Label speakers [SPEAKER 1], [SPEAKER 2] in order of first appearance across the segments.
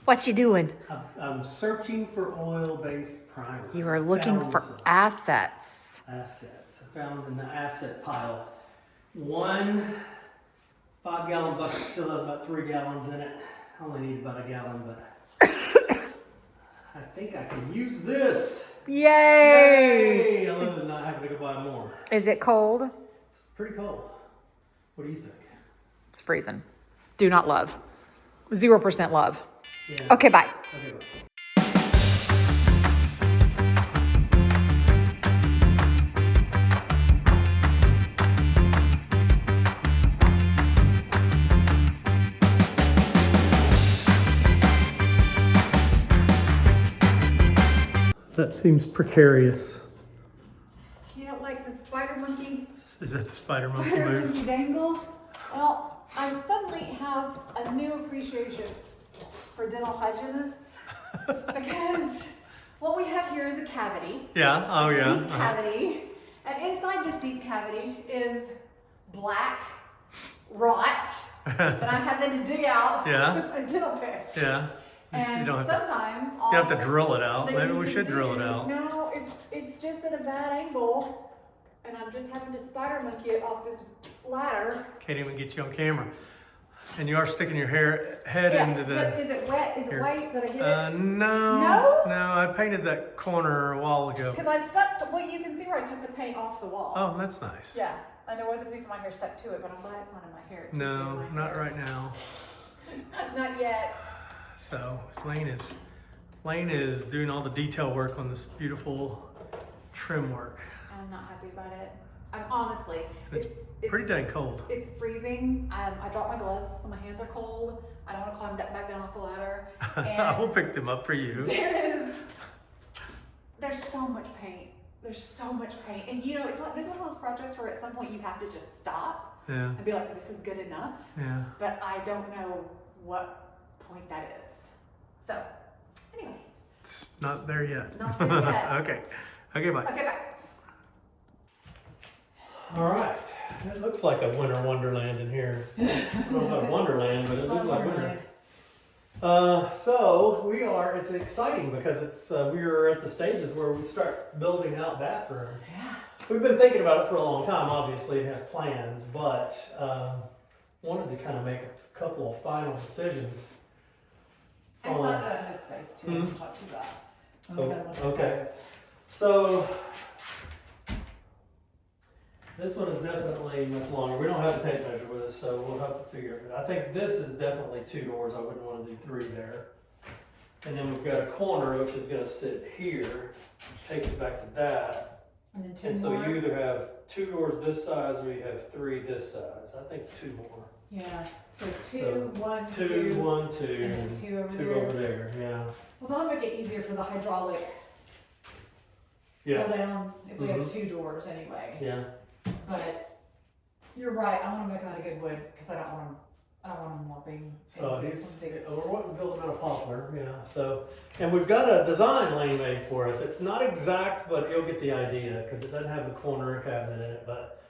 [SPEAKER 1] What you doing?
[SPEAKER 2] I'm searching for oil-based primer.
[SPEAKER 1] You are looking
[SPEAKER 2] Found
[SPEAKER 1] for
[SPEAKER 2] some
[SPEAKER 1] assets.
[SPEAKER 2] assets. I found in the asset pile. One 5-gallon bucket still has about 3 gallons in it. I only need about a gallon, but I think I can use this.
[SPEAKER 1] Yay!
[SPEAKER 2] Yay! I love it not having to go buy more.
[SPEAKER 1] Is it cold?
[SPEAKER 2] It's pretty cold. What do you think?
[SPEAKER 1] It's freezing. Do not love. 0% love.
[SPEAKER 2] Yeah.
[SPEAKER 1] Okay, bye.
[SPEAKER 2] Okay, bye. That seems precarious.
[SPEAKER 3] You don't like the spider monkey?
[SPEAKER 2] Is that the spider monkey
[SPEAKER 3] Spider
[SPEAKER 2] move?
[SPEAKER 3] monkey dangle? Well, I suddenly have a new appreciation for dental hygienists because what we have here is a cavity.
[SPEAKER 2] Yeah, oh yeah.
[SPEAKER 3] Deep cavity. And inside this deep cavity is black rot that I'm having to dig out
[SPEAKER 2] Yeah.
[SPEAKER 3] with a dental pick.
[SPEAKER 2] Yeah.
[SPEAKER 3] And
[SPEAKER 2] you don't have to,
[SPEAKER 3] sometimes
[SPEAKER 2] you have to drill it out.
[SPEAKER 3] that
[SPEAKER 2] Maybe
[SPEAKER 3] you
[SPEAKER 2] we
[SPEAKER 3] can
[SPEAKER 2] should drill it
[SPEAKER 3] do-
[SPEAKER 2] out.
[SPEAKER 3] No, it's just at a bad angle, and I'm just having to spider monkey it off this ladder.
[SPEAKER 2] Can't even get you on camera. And you are sticking your head
[SPEAKER 3] Yeah,
[SPEAKER 2] into
[SPEAKER 3] but
[SPEAKER 2] the...
[SPEAKER 3] is it wet? Is it
[SPEAKER 2] Here.
[SPEAKER 3] white? Did I hit it?
[SPEAKER 2] No.
[SPEAKER 3] No?
[SPEAKER 2] No, I painted that corner a while ago.
[SPEAKER 3] Because I stuck. Well, you can see where I took the paint off the wall.
[SPEAKER 2] Oh, that's nice.
[SPEAKER 3] Yeah, and there was a piece of my hair stuck to it, but I'm glad it's not in my hair. It's just
[SPEAKER 2] No,
[SPEAKER 3] in my
[SPEAKER 2] not
[SPEAKER 3] hair.
[SPEAKER 2] right now.
[SPEAKER 3] Not yet.
[SPEAKER 2] So Lane is doing all the detail work on this beautiful trim work.
[SPEAKER 3] I'm not happy about it. I'm honestly.
[SPEAKER 2] It's pretty dang cold.
[SPEAKER 3] It's freezing. I dropped my gloves, so my hands are cold. I don't want to climb back down off the ladder.
[SPEAKER 2] I will
[SPEAKER 3] And
[SPEAKER 2] pick them up for you.
[SPEAKER 3] there's so much paint. There's so much paint, and you know, this is one of those projects where at some point you have to just stop
[SPEAKER 2] Yeah,
[SPEAKER 3] and be like, "This is good enough."
[SPEAKER 2] yeah.
[SPEAKER 3] But I don't know what point that is. So, anyway,
[SPEAKER 2] It's not there yet.
[SPEAKER 3] Not there yet.
[SPEAKER 2] Okay. Okay, bye.
[SPEAKER 3] okay, bye.
[SPEAKER 2] All right. It looks like a winter wonderland in here. I don't know about wonderland, but it looks like winter. It's exciting because we're at the stages where we start building out bathroom.
[SPEAKER 3] Yeah.
[SPEAKER 2] We've been thinking about it for a long time, obviously, and have plans, but wanted to kind of make a couple of final decisions.
[SPEAKER 3] I thought about his space too.
[SPEAKER 2] Hmm?
[SPEAKER 3] Talk to that.
[SPEAKER 2] Oh, okay. So this one is definitely much longer. We don't have a tape measure with us, so we'll have to figure it out. I think this is definitely 2 doors. I wouldn't want to do 3 there. And then we've got a corner which is going to sit here, which takes it back to that.
[SPEAKER 3] And then 2
[SPEAKER 2] And so
[SPEAKER 3] more.
[SPEAKER 2] you either have 2 doors this size or you have 3 this size. I think 2 more.
[SPEAKER 3] Yeah. So 2,
[SPEAKER 2] So
[SPEAKER 3] 1,
[SPEAKER 2] 2,
[SPEAKER 3] 2,
[SPEAKER 2] 1, 2,
[SPEAKER 3] and then
[SPEAKER 2] and
[SPEAKER 3] 2 over
[SPEAKER 2] 2
[SPEAKER 3] there.
[SPEAKER 2] over there. Yeah.
[SPEAKER 3] Well, that'll make it easier for the hydraulic
[SPEAKER 2] Yeah.
[SPEAKER 3] pull downs if we have
[SPEAKER 2] Mhm.
[SPEAKER 3] 2 doors anyway.
[SPEAKER 2] Yeah.
[SPEAKER 3] But you're right. I want to make them out of good wood because I don't want them warping.
[SPEAKER 2] So
[SPEAKER 3] and
[SPEAKER 2] he's,
[SPEAKER 3] flimsy.
[SPEAKER 2] we're wanting to build him out of poplar, yeah. So, and we've got a design Lane made for us. It's not exact, but you'll get the idea because it doesn't have the corner cabinet in it. But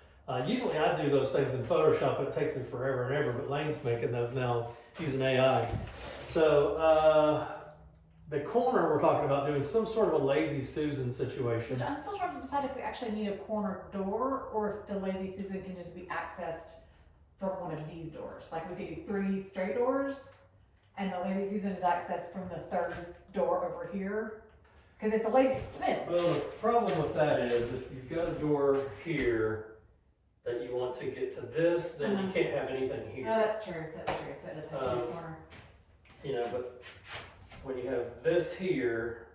[SPEAKER 2] usually I do those things in Photoshop and it takes me forever and ever. But Lane's making those now using AI. So the corner we're talking about doing some sort of a lazy Susan situation.
[SPEAKER 3] Which I'm still trying to decide if we actually need a corner door or if the Lazy Susan can just be accessed from one of these doors. Like we could do 3 straight doors and the Lazy Susan is accessed from the 3rd door over here. Because it's a lazy Smith.
[SPEAKER 2] Well, the problem with that is if you've got a door here that you want to get to this, then you can't have anything here.
[SPEAKER 3] No, that's true. That's true. So it does have to be a corner.
[SPEAKER 2] You know, but when you have this here,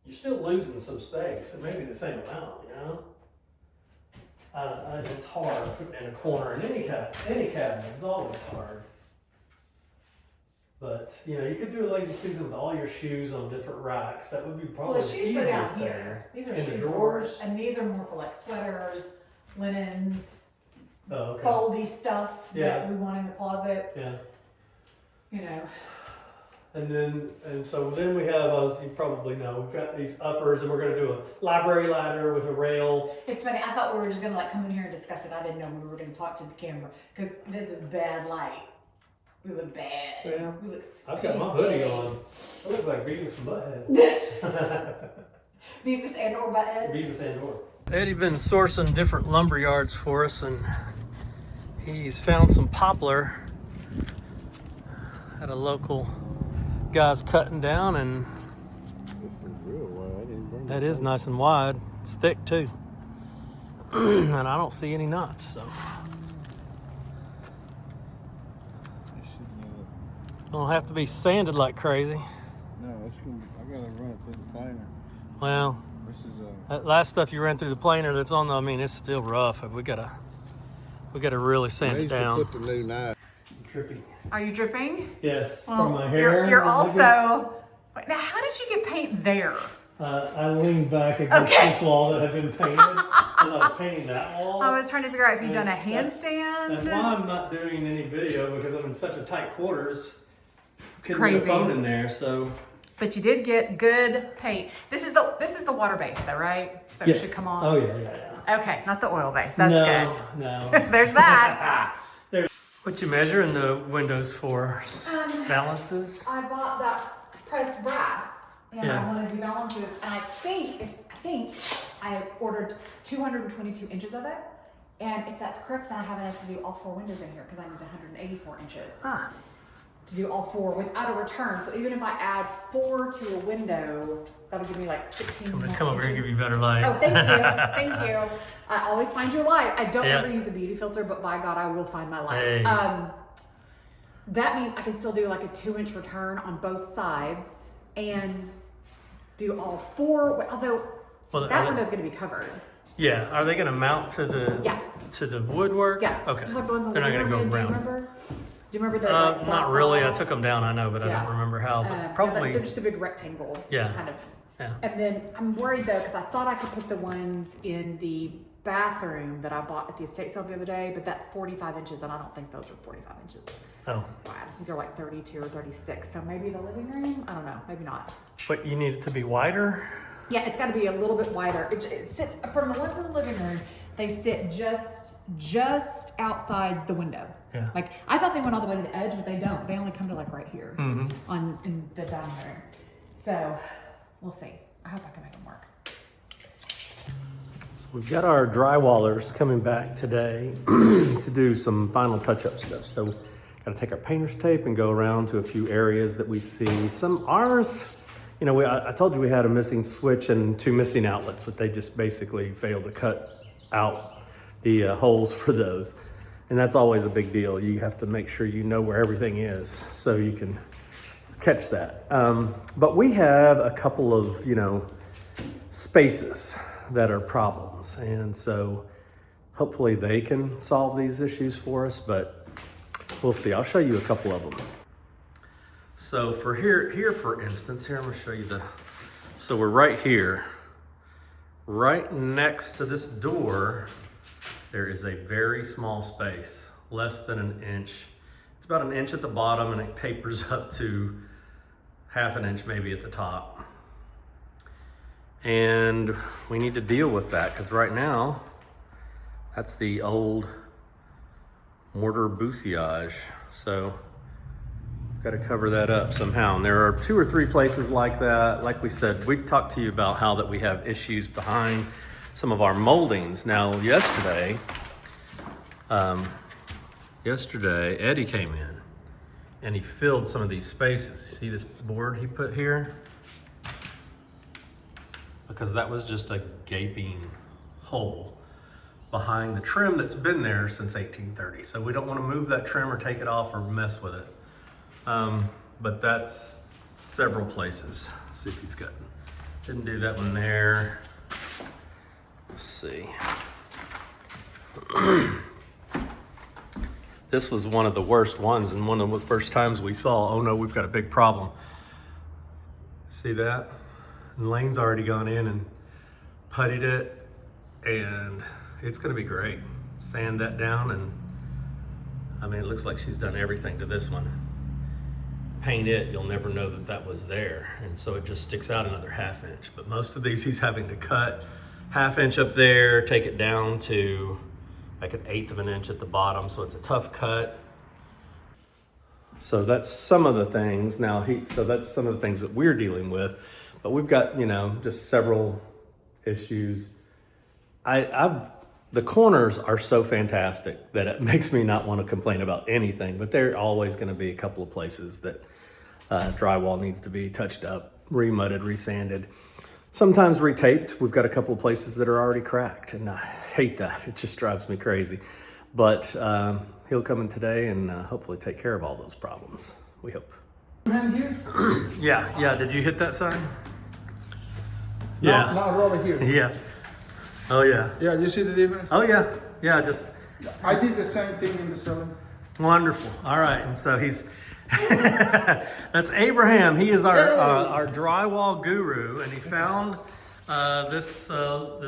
[SPEAKER 2] you're still losing some space. It may be the same amount, you know? It's hard putting in a corner in any cabinet. It's always hard. But, you know, you could do a lazy Susan with all your shoes on different racks. That would be probably
[SPEAKER 3] Well, the
[SPEAKER 2] the
[SPEAKER 3] shoes go down
[SPEAKER 2] easiest
[SPEAKER 3] here.
[SPEAKER 2] there.
[SPEAKER 3] These are
[SPEAKER 2] In the
[SPEAKER 3] shoe
[SPEAKER 2] drawers?
[SPEAKER 3] and these are more for like sweaters, linens,
[SPEAKER 2] Oh, okay.
[SPEAKER 3] foldy stuff
[SPEAKER 2] Yeah.
[SPEAKER 3] that we want in the closet.
[SPEAKER 2] Yeah.
[SPEAKER 3] You know.
[SPEAKER 2] And so then we have, as you probably know, we've got these uppers and we're gonna do a library ladder with a rail.
[SPEAKER 3] It's funny. I thought we were just gonna like come in here and discuss it. I didn't know we were gonna talk to the camera because this is bad light. We look bad.
[SPEAKER 2] Yeah.
[SPEAKER 3] We look
[SPEAKER 2] I've got my hoodie on. I look like Beavis and Butthead.
[SPEAKER 3] Beavis and or Butthead.
[SPEAKER 2] Beavis and or. Eddie been sourcing different lumber yards for us, and he's found some poplar at a local guy's cutting down, and
[SPEAKER 4] This is real wide. I didn't bring
[SPEAKER 2] that
[SPEAKER 4] it.
[SPEAKER 2] is nice and wide. It's thick too. And I don't see any knots, so
[SPEAKER 4] It should,
[SPEAKER 2] don't have to be sanded like crazy.
[SPEAKER 4] no, it's gonna be, I gotta run it through the planer.
[SPEAKER 2] Well,
[SPEAKER 4] This is
[SPEAKER 2] that last stuff you ran through the planer that's on the, I mean, it's still rough. We gotta really sand it
[SPEAKER 4] needs to
[SPEAKER 2] down.
[SPEAKER 4] put the new knife.
[SPEAKER 2] Trippy.
[SPEAKER 1] Are you dripping?
[SPEAKER 2] Yes,
[SPEAKER 1] Well,
[SPEAKER 2] from my hair.
[SPEAKER 1] You're also. Wait, now, how did you get paint there?
[SPEAKER 2] I leaned back against
[SPEAKER 1] Okay.
[SPEAKER 2] this wall that had been painted because I was painting that wall.
[SPEAKER 1] I was trying to figure out if you'd done a
[SPEAKER 2] And
[SPEAKER 1] handstand.
[SPEAKER 2] That's why I'm not doing any video, because I'm in such a tight quarters.
[SPEAKER 1] It's
[SPEAKER 2] Couldn't get
[SPEAKER 1] crazy.
[SPEAKER 2] a phone in there, so.
[SPEAKER 1] But you did get good paint. This is the water base though, right? So it should come on.
[SPEAKER 2] Oh yeah.
[SPEAKER 1] Okay, not the oil base. That's
[SPEAKER 2] No.
[SPEAKER 1] good. There's that.
[SPEAKER 2] What you measure in the windows for? Balances?
[SPEAKER 3] I bought that pressed brass, and
[SPEAKER 2] Yeah.
[SPEAKER 3] I wanted to do balances, and I think I ordered 222 inches of it. And if that's correct, then I have enough to do all 4 windows in here because I need 184 inches
[SPEAKER 1] Ah.
[SPEAKER 3] to do all 4 without a return. So even if I add 4 to a window, that'll give me like 16
[SPEAKER 2] I'm gonna
[SPEAKER 3] more
[SPEAKER 2] come over here and
[SPEAKER 3] inches.
[SPEAKER 2] give you better light.
[SPEAKER 3] Oh, thank you, thank you. I always find your light. I don't
[SPEAKER 2] Yeah.
[SPEAKER 3] ever use a beauty filter, but by God, I will find my light.
[SPEAKER 2] Hey.
[SPEAKER 3] That means I can still do like a 2-inch return on both sides and do all 4. Although
[SPEAKER 2] Well,
[SPEAKER 3] that window's going to be covered.
[SPEAKER 2] Yeah, are they gonna mount to the
[SPEAKER 3] Yeah.
[SPEAKER 2] to the woodwork?
[SPEAKER 3] Yeah.
[SPEAKER 2] Okay.
[SPEAKER 3] Just like the ones on the
[SPEAKER 2] They're not
[SPEAKER 3] living
[SPEAKER 2] gonna
[SPEAKER 3] room.
[SPEAKER 2] go
[SPEAKER 3] Do you
[SPEAKER 2] around.
[SPEAKER 3] remember? Do you remember the like,
[SPEAKER 2] Not
[SPEAKER 3] box
[SPEAKER 2] really. I
[SPEAKER 3] off?
[SPEAKER 2] took them down, I know, but I
[SPEAKER 3] Yeah.
[SPEAKER 2] don't remember how. But
[SPEAKER 3] Yeah,
[SPEAKER 2] probably.
[SPEAKER 3] they're just a big rectangle.
[SPEAKER 2] Yeah.
[SPEAKER 3] Kind of.
[SPEAKER 2] Yeah.
[SPEAKER 3] And then I'm worried though, because I thought I could put the ones in the bathroom that I bought at the estate sale the other day, but that's 45 inches, and I don't think those are 45 inches
[SPEAKER 2] Oh,
[SPEAKER 3] wide. I think they're like 32 or 36. So maybe the living room? I don't know. Maybe not.
[SPEAKER 2] but you need it to be wider.
[SPEAKER 3] Yeah, it's got to be a little bit wider. It sits from the ones in the living room. They sit just outside the window.
[SPEAKER 2] Yeah.
[SPEAKER 3] Like I thought they went all the way to the edge, but they don't. They only come to like right here
[SPEAKER 2] Mm-hmm.
[SPEAKER 3] in the dining room. So we'll see. I hope I can make them work.
[SPEAKER 2] We've got our drywallers coming back today to do some final touch-up stuff. So, got to take our painter's tape and go around to a few areas that we see. Some ours, you know, I told you we had a missing switch and 2 missing outlets, but they just basically failed to cut out the holes for those. And that's always a big deal. You have to make sure you know where everything is so you can catch that. But we have a couple of, you know, spaces that are problems. And so hopefully they can solve these issues for us, but we'll see. I'll show you a couple of them. So for here for instance, here I'm gonna show you so we're right here. Right next to this door, there is a very small space, less than an inch. It's about an inch at the bottom and it tapers up to half an inch maybe at the top. And we need to deal with that because right now, that's the old mortar bousillage. So we've got to cover that up somehow. And there are 2 or 3 places like that. Like we said, we talked to you about how that we have issues behind some of our moldings. Now, yesterday, Eddie came in and he filled some of these spaces. You see this board he put here? Because that was just a gaping hole behind the trim that's been there since 1830. So we don't want to move that trim or take it off or mess with it. But that's several places. Let's see if he's got, didn't do that one there. Let's see. This was one of the worst ones and one of the first times we saw, oh no, we've got a big problem. See that? And Lane's already gone in and puttied it, and it's gonna be great. Sand that down, and I mean, it looks like she's done everything to this one. Paint it, you'll never know that that was there, and so it just sticks out another ½ inch. But most of these he's having to cut ½ inch up there, take it down to like an 1/8 of an inch at the bottom, so it's a tough cut. So that's some of the things. So that's some of the things that we're dealing with. But we've got, just several issues. The corners are so fantastic that it makes me not want to complain about anything, but there are always going to be a couple of places that drywall needs to be touched up, remudded, resanded, sometimes retaped. We've got a couple of places that are already cracked, and I hate that. It just drives me crazy. But he'll come in today and hopefully take care of all those problems, we hope.
[SPEAKER 5] Around here?
[SPEAKER 2] Yeah. Did you hit that sign?
[SPEAKER 5] Not over here.
[SPEAKER 2] Yeah. Oh, yeah.
[SPEAKER 5] Yeah, you see the difference?
[SPEAKER 2] Oh, yeah. Yeah, just
[SPEAKER 5] I did the same thing in the cellar.
[SPEAKER 2] wonderful. All right. And so he's, that's Abraham. He is our drywall guru. And he found this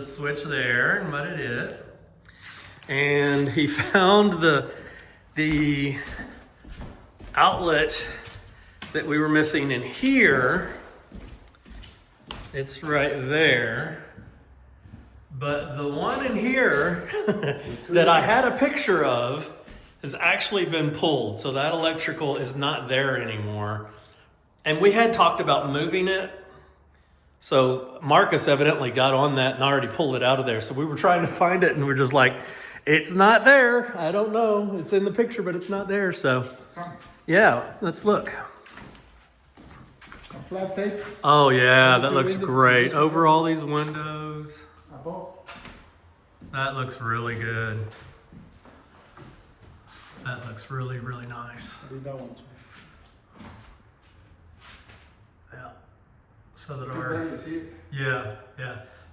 [SPEAKER 2] switch there and mudded it. And he found the outlet that we were missing in here. It's right there. But the one in here that I had a picture of has actually been pulled. So that electrical is not there anymore. And we had talked about moving it. So Marcus evidently got on that and already pulled it out of there. So we were trying to find it and we're just like, it's not there. I don't know. It's in the picture, but it's not there. So yeah, let's look.
[SPEAKER 5] A flat tape.
[SPEAKER 2] Oh yeah, that looks great. Over all these windows. That looks really good. That looks really, really nice.
[SPEAKER 5] I did that one too.
[SPEAKER 2] Yeah. So that
[SPEAKER 5] There you see it?
[SPEAKER 2] yeah.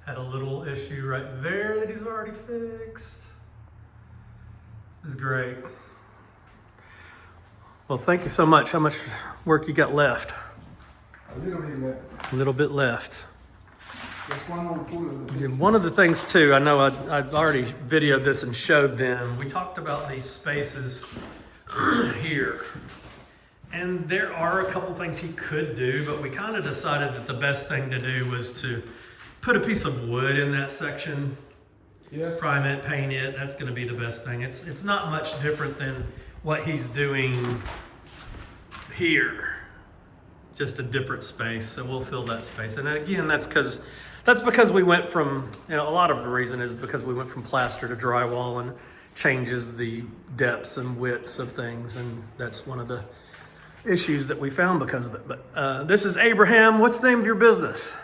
[SPEAKER 2] Had a little issue right there that he's already fixed. This is great. Well, thank you so much. How much work you got left?
[SPEAKER 5] A little bit left.
[SPEAKER 2] A little bit left.
[SPEAKER 5] Just one more pull of the
[SPEAKER 2] One of the things too, I know I've already videoed this and showed them. We talked about these spaces here. And there are a couple things he could do, but we kind of decided that the best thing to do was to put a piece of wood in that section.
[SPEAKER 5] Yes.
[SPEAKER 2] Prime it, paint it. That's going to be the best thing. It's not much different than what he's doing here. Just a different space, so we'll fill that space. And again, that's because we went from, a lot of the reason is because we went from plaster to drywall and changes the depths and widths of things, and that's one of the issues that we found because of it. But this is Abraham. What's the name of your business?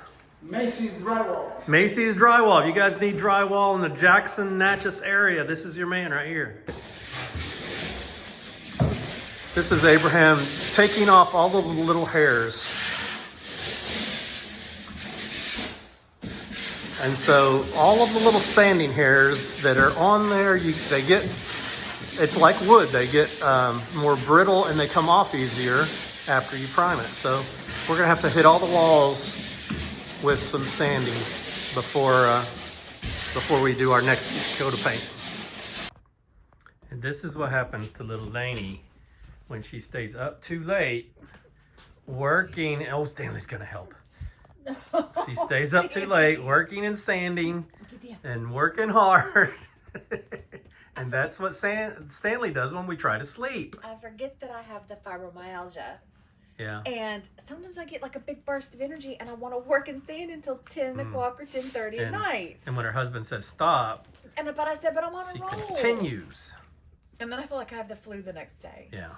[SPEAKER 5] Macy's Drywall.
[SPEAKER 2] Macy's Drywall. If you guys need drywall in the Jackson, Natchez area, this is your man right here. This is Abraham taking off all the little hairs. And so all of the little sanding hairs that are on there, it's like wood. They get more brittle and they come off easier after you prime it. So we're gonna have to hit all the walls with some sanding before we do our next coat of paint. And this is what happens to little Lainey when she stays up too late working. Oh, Stanley's gonna help. She stays up too late working and sanding and working hard. And that's what Stanley does when we try to sleep.
[SPEAKER 6] I forget that I have the fibromyalgia.
[SPEAKER 2] Yeah.
[SPEAKER 6] And sometimes I get like a big burst of energy and I want to work and sand until 10 o'clock or 10:30 at night.
[SPEAKER 2] And when her husband says stop,
[SPEAKER 6] But I said, but I'm on a
[SPEAKER 2] she
[SPEAKER 6] roll.
[SPEAKER 2] continues.
[SPEAKER 6] And then I feel like I have the flu the next day.
[SPEAKER 2] Yeah.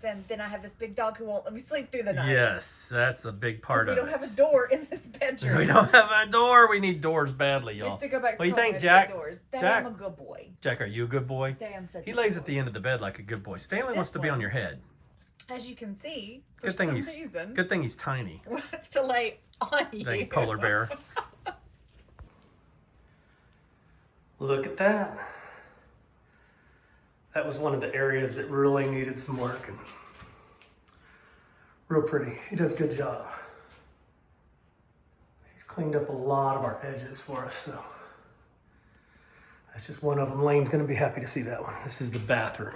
[SPEAKER 6] And then I have this big dog who won't let me sleep through the night.
[SPEAKER 2] Yes, that's a big part of it.
[SPEAKER 6] We don't have a door in this bedroom.
[SPEAKER 2] We don't have a door. We need doors badly, y'all.
[SPEAKER 6] We have to go back to
[SPEAKER 2] What do you
[SPEAKER 6] home
[SPEAKER 2] think,
[SPEAKER 6] and
[SPEAKER 2] Jack?
[SPEAKER 6] get doors. Dad,
[SPEAKER 2] Jack?
[SPEAKER 6] I'm a good boy.
[SPEAKER 2] Jack, are you a good boy?
[SPEAKER 6] Dad, I'm such
[SPEAKER 2] He
[SPEAKER 6] a
[SPEAKER 2] lays
[SPEAKER 6] good
[SPEAKER 2] at the
[SPEAKER 6] boy.
[SPEAKER 2] end of the bed like a good boy. Stanley wants to be
[SPEAKER 6] one.
[SPEAKER 2] on your head.
[SPEAKER 6] As you can see, for
[SPEAKER 2] Good thing
[SPEAKER 6] some
[SPEAKER 2] he's
[SPEAKER 6] reason,
[SPEAKER 2] good thing he's tiny.
[SPEAKER 6] wants to lay on you.
[SPEAKER 2] Dang polar bear. Look at that. That was one of the areas that really needed some work, and real pretty. He does a good job. He's cleaned up a lot of our edges for us, so that's just one of them. Lane's gonna be happy to see that one. This is the bathroom.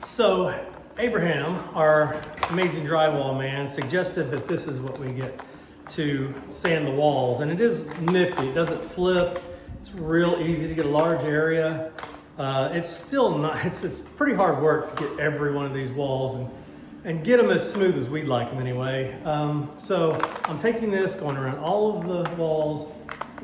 [SPEAKER 2] So Abraham, our amazing drywall man, suggested that this is what we get to sand the walls, and it is nifty. It doesn't flip. It's real easy to get a large area It's still not, it's pretty hard work to get every one of these walls and get them as smooth as we'd like them anyway. So I'm taking this, going around all of the walls,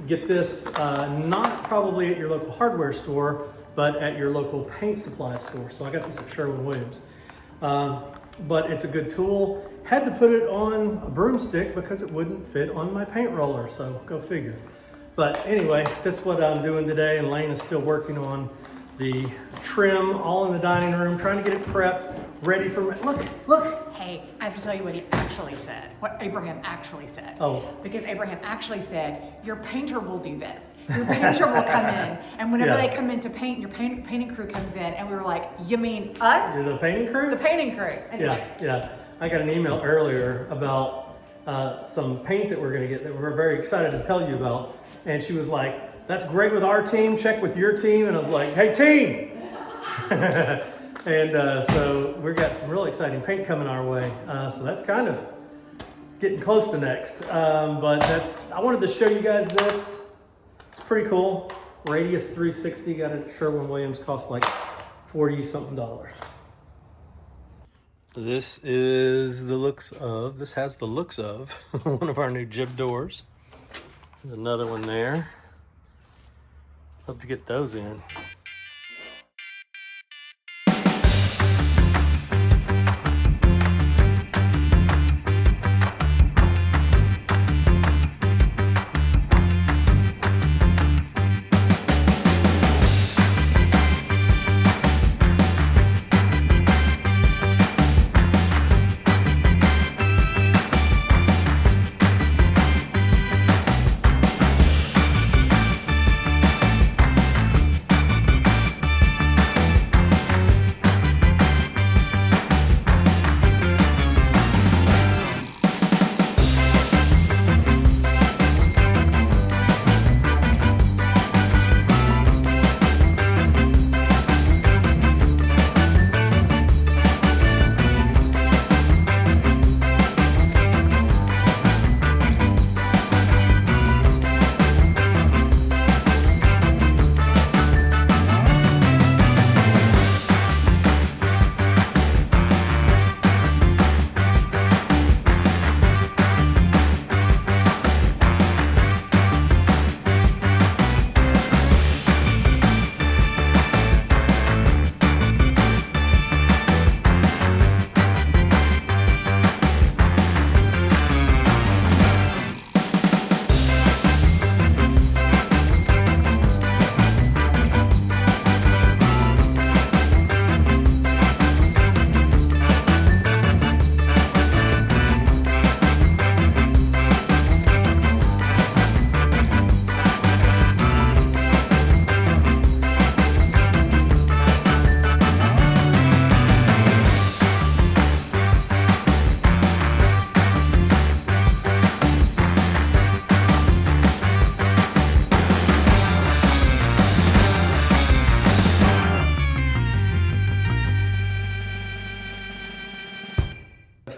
[SPEAKER 2] get this not probably at your local hardware store, but at your local paint supply store. So I got this at Sherwin-Williams. But it's a good tool. Had to put it on a broomstick because it wouldn't fit on my paint roller, so go figure. But anyway, that's what I'm doing today, and Lane is still working on the trim all in the dining room, trying to get it prepped, ready for look.
[SPEAKER 1] Hey, I have to tell you what he actually said, what Abraham actually said.
[SPEAKER 2] Oh.
[SPEAKER 1] Because Abraham actually said, your painter will do this. Your painter will come in, and whenever
[SPEAKER 2] Yeah.
[SPEAKER 1] they come in to paint, your painting crew comes in, and we were like, you mean us?
[SPEAKER 2] You're the painting crew?
[SPEAKER 1] The painting crew. And you're like,
[SPEAKER 2] Yeah. I got an email earlier about some paint that we're gonna get that we're very excited to tell you about. And she was like, that's great with our team, check with your team. And I was like, hey team! And so we've got some really exciting paint coming our way. So that's kind of getting close to next. But I wanted to show you guys this. It's pretty cool. Radius 360, got it at Sherwin-Williams, cost like 40 something dollars. This has the looks of one of our new jib doors. There's another one there. Love to get those in.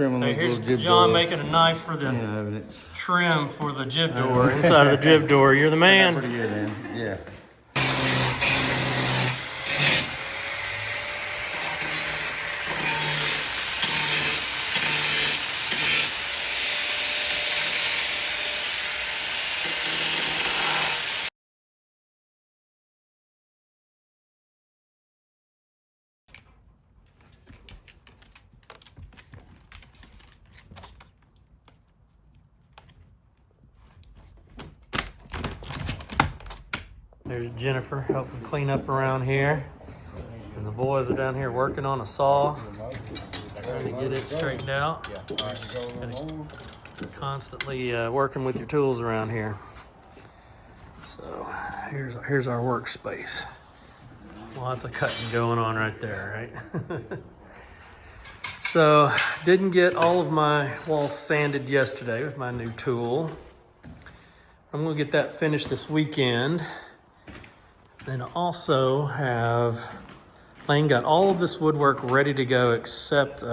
[SPEAKER 2] Hey, here's John making a knife for the trim for the jib door, inside of the jib door. You're the man.
[SPEAKER 4] Pretty good, man. Yeah.
[SPEAKER 2] There's Jennifer helping clean up around here. And the boys are down here working on a saw, trying to get it straightened out. Constantly working with your tools around here. So here's our workspace. Lots of cutting going on right there, right? So didn't get all of my walls sanded yesterday with my new tool. I'm gonna get that finished this weekend. Then also have Lane got all of this woodwork ready to go except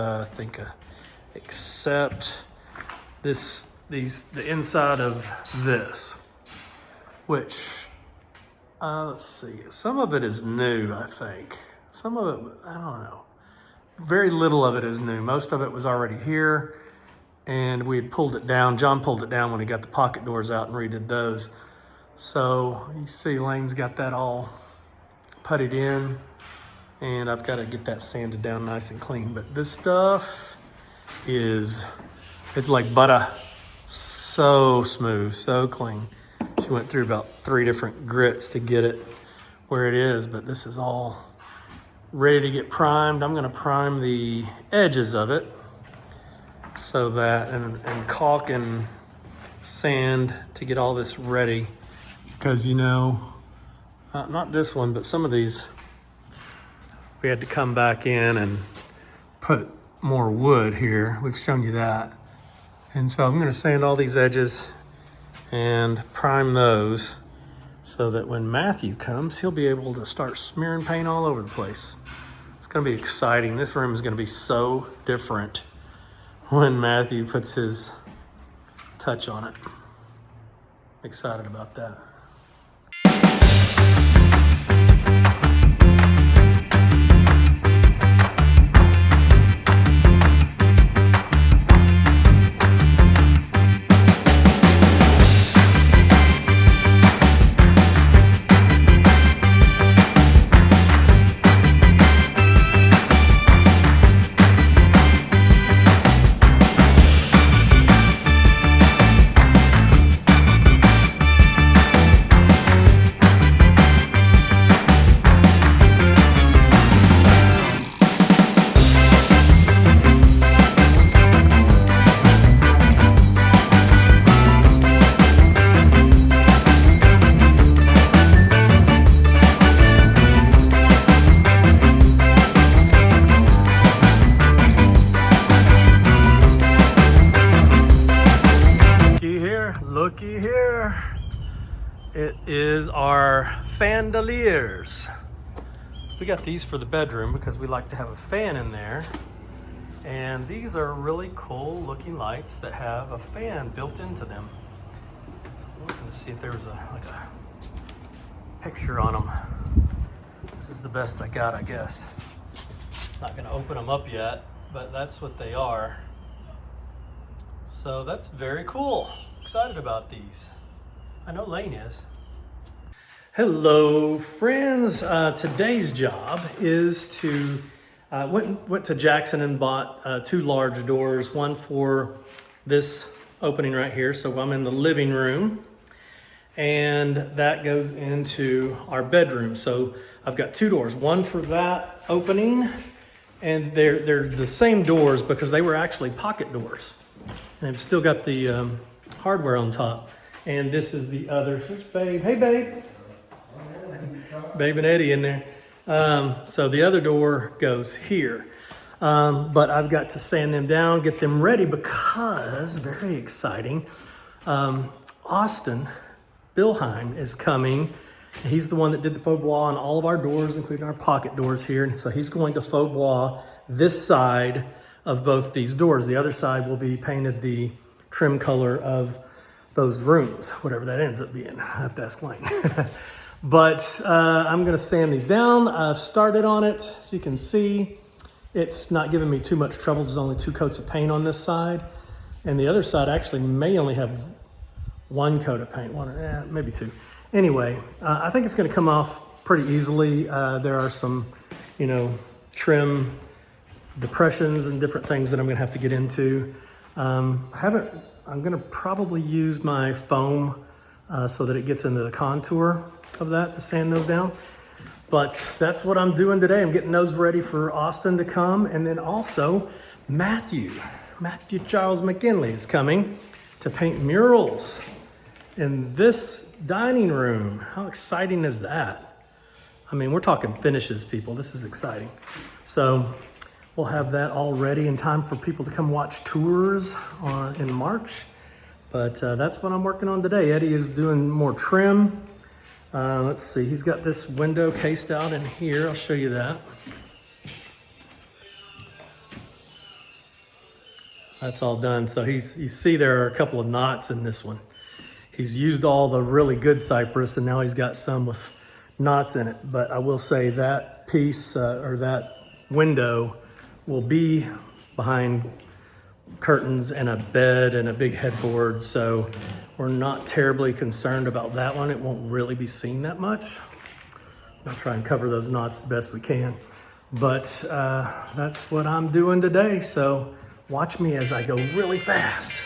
[SPEAKER 2] except the inside of this, which let's see. Some of it is new, I think. Some of it, I don't know. Very little of it is new. Most of it was already here, and we had pulled it down. John pulled it down when he got the pocket doors out and redid those. So you see Lane's got that all puttied in, and I've got to get that sanded down nice and clean. But this stuff it's like butter. So smooth, so clean. She went through about 3 different grits to get it where it is, but this is all ready to get primed. I'm gonna prime the edges of it so that, and caulk and sand to get all this ready. Because not this one, but some of these, we had to come back in and put more wood here. We've shown you that. And so I'm gonna sand all these edges and prime those so that when Matthew comes, he'll be able to start smearing paint all over the place. It's gonna be exciting. This room is gonna be so different when Matthew puts his touch on it. Excited about that. Looky here. It is our fandeliers. So we got these for the bedroom because we like to have a fan in there. And these are really cool looking lights that have a fan built into them. So I'm looking to see if there was a picture on them. This is the best I got, I guess. Not gonna open them up yet, but that's what they are. So that's very cool. Excited about these. I know Lane is. Hello, friends. Today's job is to went to Jackson and bought 2 large doors, one for this opening right here. So I'm in the living room, and that goes into our bedroom. So I've got 2 doors, one for that opening, and they're the same doors because they were actually pocket doors. And I've still got the hardware on top. And this is the other. There's Babe. Hey, Babe. Babe and Eddie in there. So the other door goes here. But I've got to sand them down, get them ready because, very exciting, Austin Bilheim is coming. He's the one that did the faux bois on all of our doors, including our pocket doors here. And so he's going to faux bois this side of both these doors. The other side will be painted the trim color of those rooms, whatever that ends up being. I have to ask Lane. But I'm gonna sand these down. I've started on it. As you can see, it's not giving me too much trouble. There's only 2 coats of paint on this side. And the other side actually may only have 1 coat of paint, maybe 2. Anyway, I think it's gonna come off pretty easily. There are some, trim depressions and different things that I'm gonna have to get into. I'm gonna probably use my foam so that it gets into the contour of that to sand those down. But that's what I'm doing today. I'm getting those ready for Austin to come. And then also Matthew Charles McKinley is coming to paint murals in this dining room. How exciting is that? I mean, we're talking finishes, people. This is exciting. So we'll have that all ready in time for people to come watch tours in March. But that's what I'm working on today. Eddie is doing more trim. Let's see, he's got this window cased out in here. I'll show you that. That's all done. So you see there are a couple of knots in this one. He's used all the really good cypress, and now he's got some with knots in it. But I will say that piece or that window will be behind curtains and a bed and a big headboard. So we're not terribly concerned about that one. It won't really be seen that much. I'll try and cover those knots the best we can. But that's what I'm doing today. So watch me as I go really fast.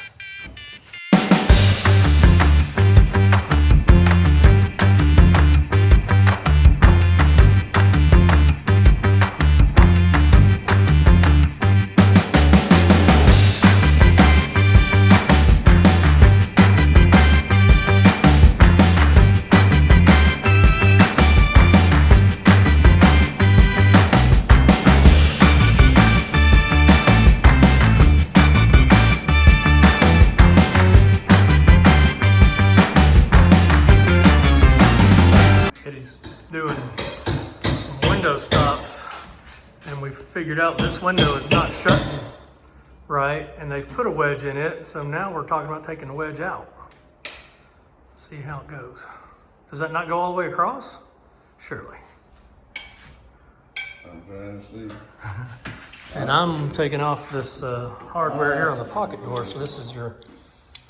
[SPEAKER 2] Doing some window stops, and we've figured out this window is not shutting right, and they've put a wedge in it, so now we're talking about taking the wedge out. Let's see how it goes. Does that not go all the way across? Surely.
[SPEAKER 4] I'm trying to see.
[SPEAKER 2] And I'm taking off this hardware here on the pocket door, so this is your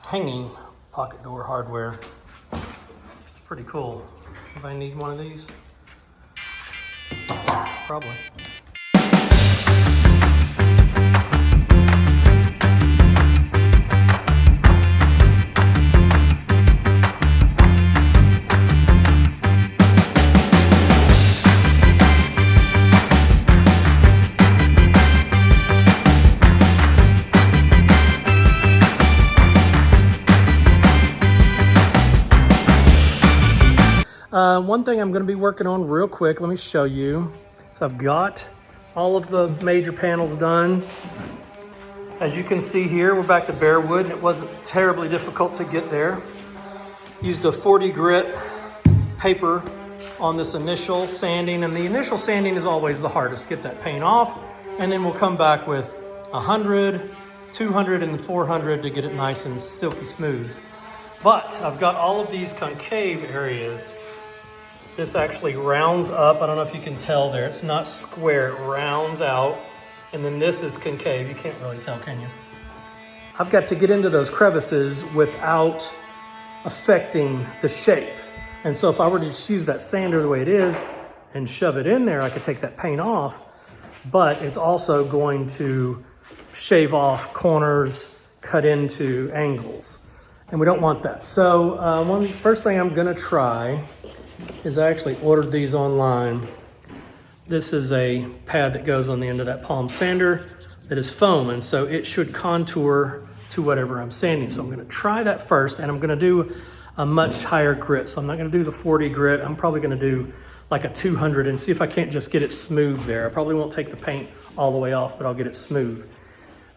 [SPEAKER 2] hanging pocket door hardware. It's pretty cool. Anybody need one of these? Probably. One thing I'm going to be working on real quick, let me show you. So I've got all of the major panels done. As you can see here, we're back to bare wood, and it wasn't terribly difficult to get there. Used a 40 grit paper on this initial sanding, and the initial sanding is always the hardest. Get that paint off, and then we'll come back with 100, 200, and 400 to get it nice and silky smooth. But I've got all of these concave areas. This actually rounds up. I don't know if you can tell there. It's not square, it rounds out. And then this is concave. You can't really tell, can you? I've got to get into those crevices without affecting the shape. And so if I were to just use that sander the way it is and shove it in there, I could take that paint off, but it's also going to shave off corners, cut into angles. And we don't want that. So first thing I'm gonna try is I actually ordered these online. This is a pad that goes on the end of that palm sander that is foam, and so it should contour to whatever I'm sanding. So I'm gonna try that first, and I'm gonna do a much higher grit. So I'm not gonna do the 40 grit. I'm probably gonna do like a 200 and see if I can't just get it smooth there. I probably won't take the paint all the way off, but I'll get it smooth.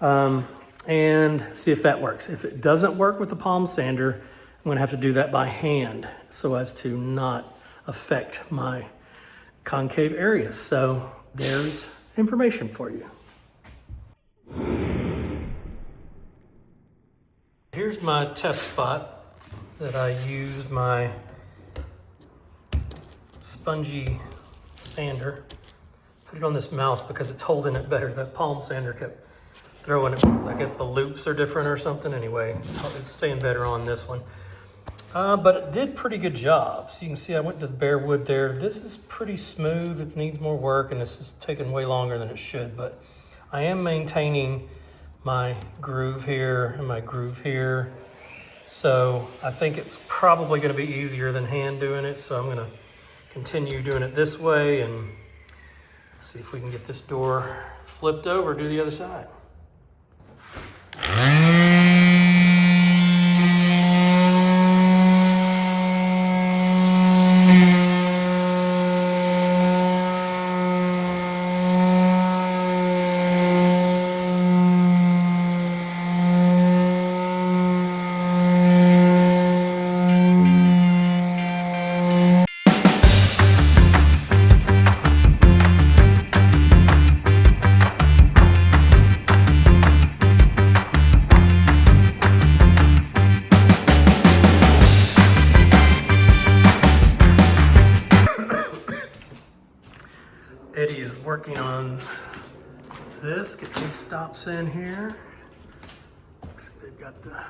[SPEAKER 2] And see if that works. If it doesn't work with the palm sander, I'm gonna have to do that by hand so as to not affect my concave areas. So there's information for you. Here's my test spot that I used my spongy sander. Put it on this mouse because it's holding it better. That palm sander kept throwing it. I guess the loops are different or something. Anyway, it's staying better on this one. But it did pretty good job. So you can see I went to the bare wood there. This is pretty smooth. It needs more work, and this is taking way longer than it should. But I am maintaining my groove here and my groove here. So I think it's probably going to be easier than hand doing it. So I'm going to continue doing it this way and see if we can get this door flipped over, do the other side. working on this, get these stops in here. Looks like they've got the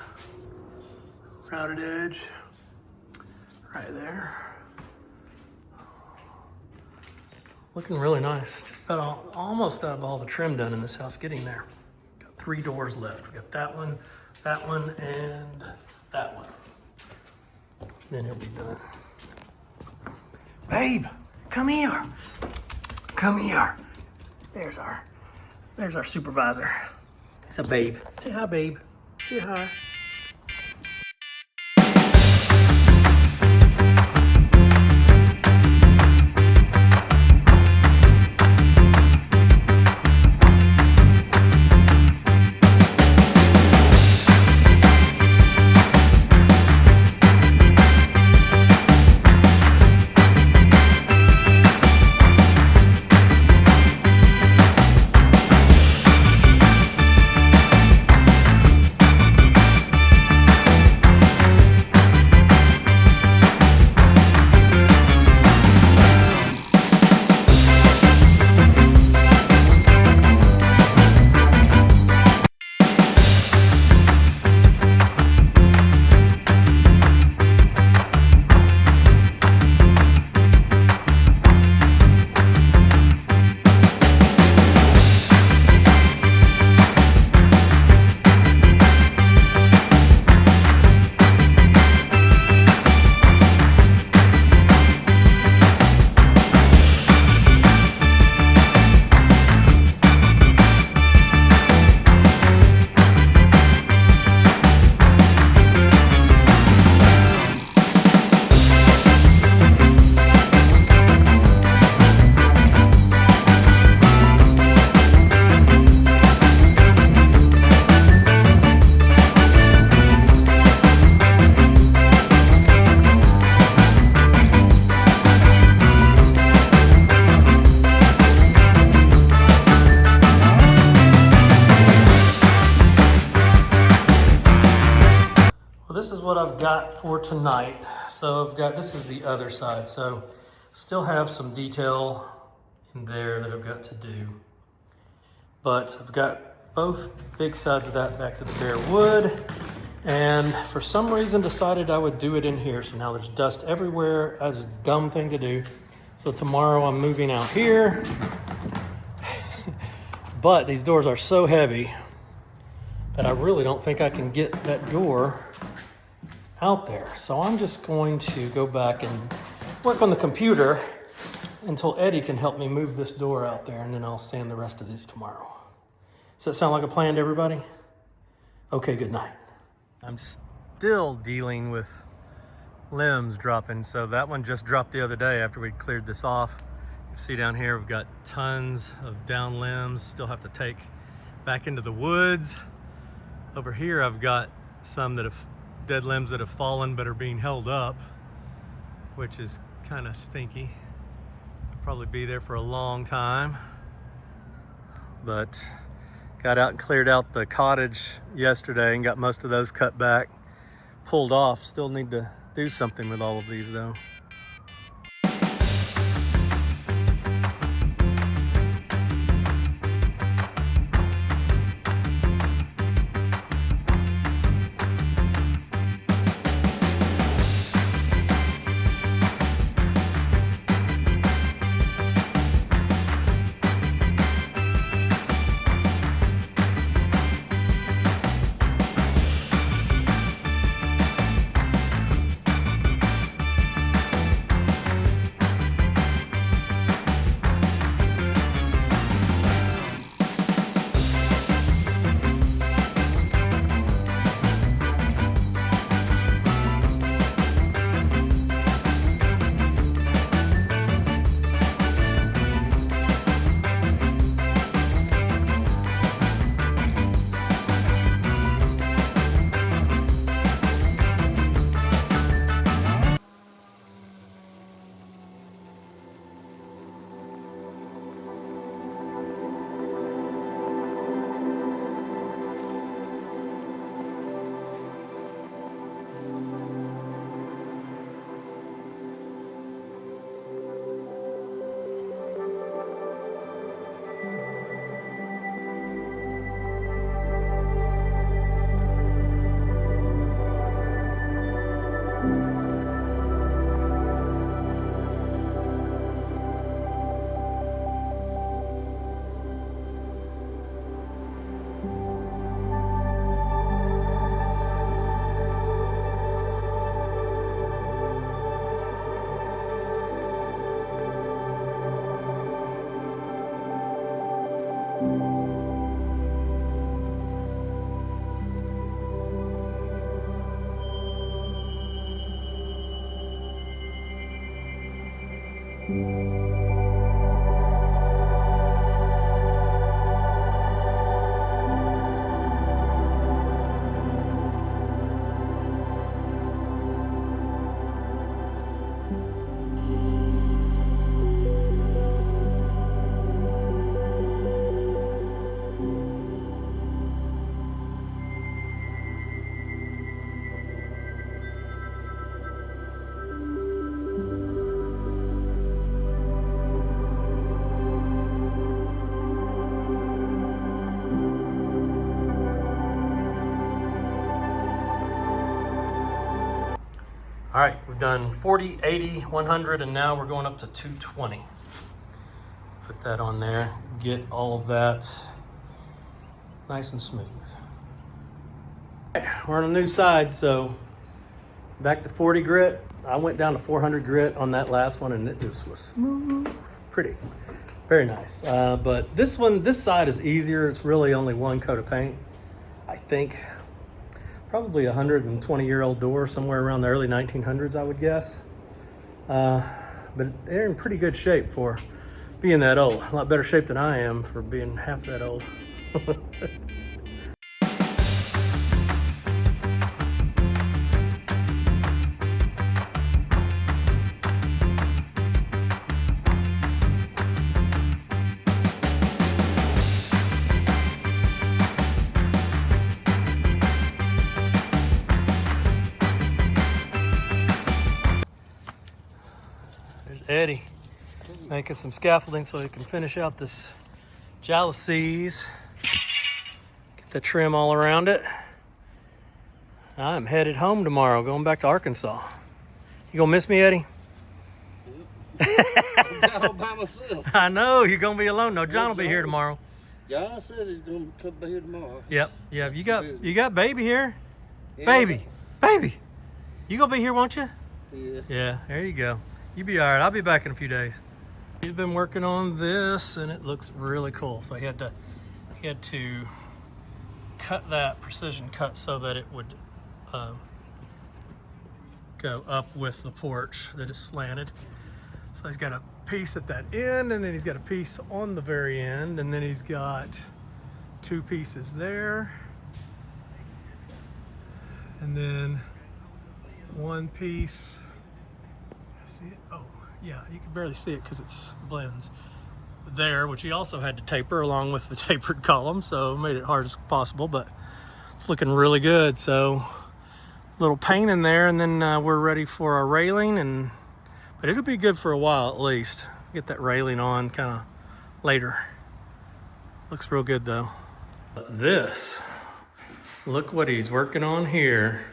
[SPEAKER 2] routed edge right there. Looking really nice. Just about almost out of all the trim done in this house, getting there. Got 3 doors left. We got that one, and that one. Then it'll be done. Babe, come here. Come here. There's our supervisor. It's a babe. Say hi, babe. Say hi. This is what I've got for tonight. So I've got, this is the other side. So still have some detail in there that I've got to do. But I've got both big sides of that back to the bare wood. And for some reason decided I would do it in here. So now there's dust everywhere. That's a dumb thing to do. So tomorrow I'm moving out here. But these doors are so heavy that I really don't think I can get that door out there. So I'm just going to go back and work on the computer until Eddie can help me move this door out there, and then I'll sand the rest of these tomorrow. Does that sound like a plan to everybody? Okay, good night. I'm still dealing with limbs dropping. So that one just dropped the other day after we cleared this off. You can see down here, we've got tons of down limbs, still have to take back into the woods. Over here, I've got some that have dead limbs that have fallen but are being held up, which is kind of stinky. They'll probably be there for a long time. But got out and cleared out the cottage yesterday and got most of those cut back, pulled off. Still need to do something with all of these though. All right, we've done 40, 80, 100, and now we're going up to 220. Put that on there, get all of that nice and smooth. All right, we're on a new side, so back to 40 grit. I went down to 400 grit on that last one, and it just was smooth, pretty, very nice. But this side is easier. It's really only one coat of paint, I think. Probably a 120-year-old door, somewhere around the early 1900s, I would guess. But they're in pretty good shape for being that old. A lot better shape than I am for being half that old. Eddie making some scaffolding so he can finish out this jalousies. Get the trim all around it. I'm headed home tomorrow, going back to Arkansas. You gonna miss me, Eddie?
[SPEAKER 4] I'm all by myself.
[SPEAKER 2] I know, you're gonna be alone. No, John will be here tomorrow.
[SPEAKER 4] John says he's gonna come be here tomorrow.
[SPEAKER 2] Yep, yeah. You got baby here?
[SPEAKER 4] Yeah.
[SPEAKER 2] Baby. You gonna be here, won't you?
[SPEAKER 4] Yeah.
[SPEAKER 2] Yeah, there you go. You be all right. I'll be back in a few days. He's been working on this, and it looks really cool. So he had to cut that precision cut so that it would go up with the porch that is slanted. So he's got a piece at that end, and then he's got a piece on the very end, and then he's got two pieces there, and then one piece. See it? Oh, yeah, you can barely see it because it's blends there, which he also had to taper along with the tapered column, so made it hard as possible, but it's looking really good. So little paint in there, and then we're ready for our railing, but it'll be good for a while at least. Get that railing on kind of later. Looks real good though. This, look what he's working on here.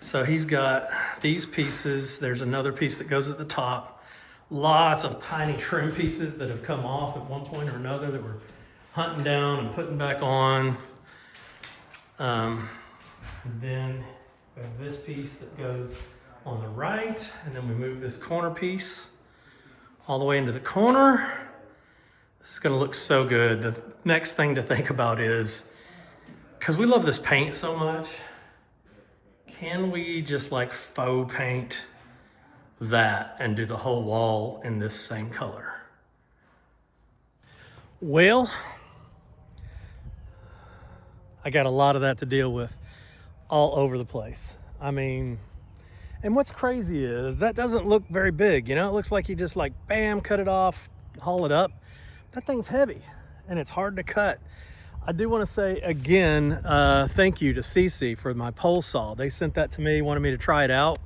[SPEAKER 2] So he's got these pieces. There's another piece that goes at the top. Lots of tiny trim pieces that have come off at one point or another that we're hunting down and putting back on. And then we have this piece that goes on the right, and then we move this corner piece all the way into the corner. This is gonna look so good. The next thing to think about is, because we love this paint so much, can we just like faux paint that and do the whole wall in this same color? Well, I got a lot of that to deal with all over the place. I mean, and what's crazy is that doesn't look very big, you know? It looks like you just like, bam, cut it off, haul it up. That thing's heavy and it's hard to cut. I do want to say again, thank you to Cece for my pole saw. They sent that to me, wanted me to try it out.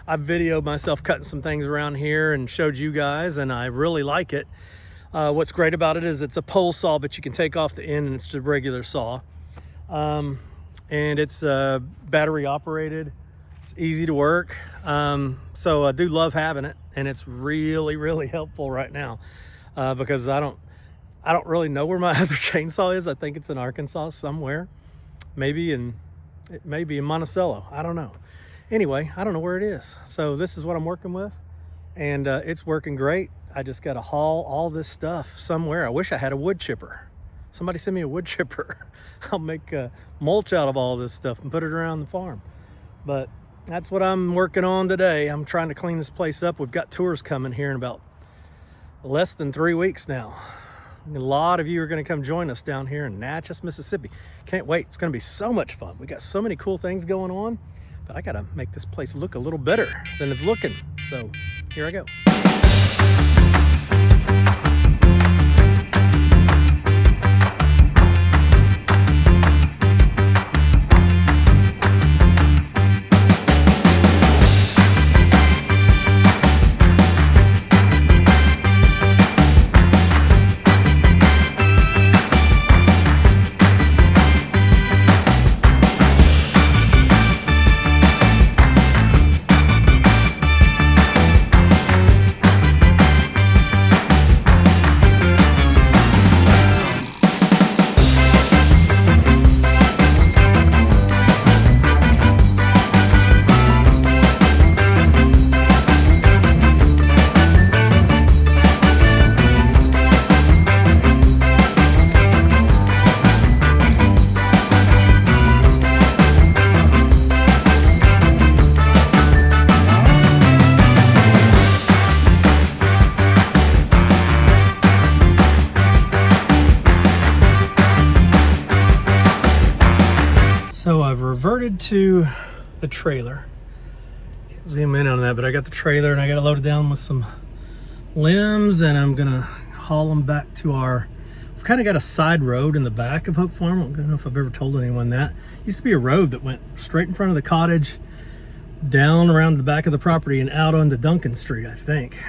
[SPEAKER 2] I videoed myself cutting some things around here and showed you guys, and I really like it. What's great about it is it's a pole saw, but you can take off the end and it's just a regular saw. And it's battery operated. It's easy to work. So I do love having it, and it's really, really helpful right now because I don't really know where my other chainsaw is. I think it's in Arkansas somewhere. It may be in Monticello. I don't know. Anyway, I don't know where it is. So this is what I'm working with, and it's working great. I just got to haul all this stuff somewhere. I wish I had a wood chipper. Somebody send me a wood chipper. I'll make mulch out of all this stuff and put it around the farm. But that's what I'm working on today. I'm trying to clean this place up. We've got tours coming here in about less than 3 weeks now. A lot of you are going to come join us down here in Natchez, Mississippi. Can't wait. It's going to be so much fun. We got so many cool things going on, but I got to make this place look a little better than it's looking. So here I go. So I've reverted to the trailer. Can't zoom in on that, but I got the trailer and I got it loaded down with some limbs, and I'm gonna haul them back to we've kind of got a side road in the back of Hope Farm. I don't know if I've ever told anyone that. It used to be a road that went straight in front of the cottage, down around the back of the property and out onto Duncan Street, I think.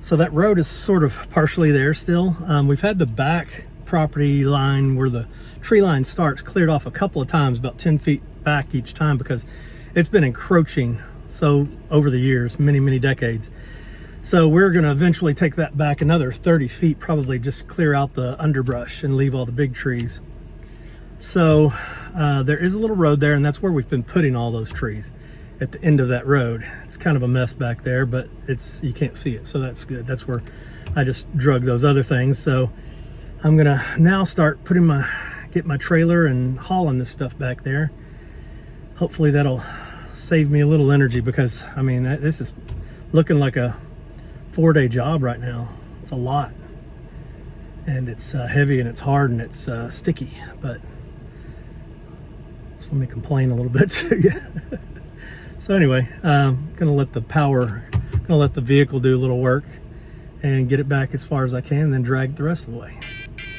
[SPEAKER 2] So that road is sort of partially there still. We've had the back property line where the tree line starts cleared off a couple of times, about 10 feet back each time, because it's been encroaching so over the years, many decades. So we're going to eventually take that back another 30 feet, probably just clear out the underbrush and leave all the big trees. So there is a little road there, and that's where we've been putting all those trees, at the end of that road. It's kind of a mess back there, but you can't see it, so that's good. That's where I just drug those other things. So I'm gonna now start get my trailer and hauling this stuff back there. Hopefully that'll save me a little energy, because I mean, this is looking like a 4-day job right now. It's a lot, and it's heavy and it's hard and it's sticky, but just let me complain a little bit to you. So anyway, gonna let the vehicle do a little work and get it back as far as I can, then drag it the rest of the way.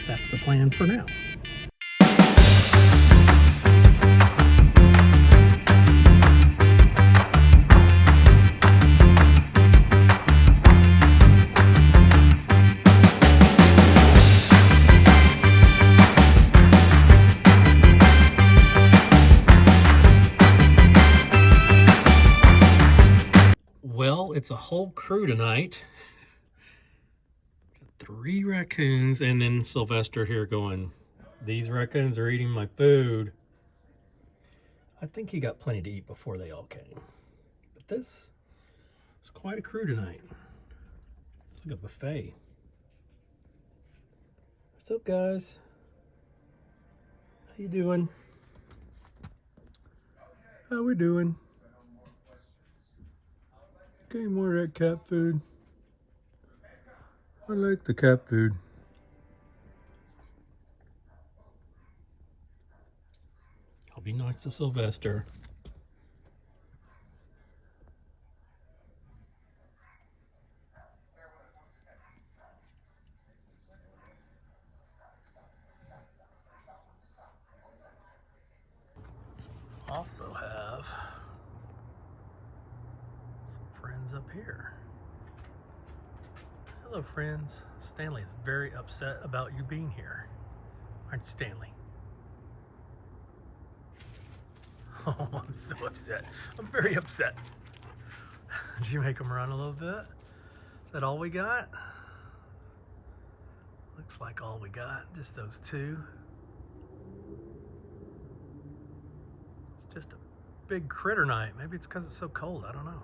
[SPEAKER 2] That's the plan for now. Well, it's a whole crew tonight. 3 raccoons, and then Sylvester here going, "These raccoons are eating my food." I think he got plenty to eat before they all came. But this is quite a crew tonight. It's like a buffet. What's up, guys? How you doing? How we doing? Okay, more of that cat food. I like the cat food. I'll be nice to Sylvester. Also have some friends up here. Hello, friends. Stanley is very upset about you being here. Aren't you, Stanley? Oh, I'm so upset. I'm very upset. Did you make him run a little bit? Is that all we got? Looks like all we got. Just those 2. It's just a big critter night. Maybe it's because it's so cold. I don't know.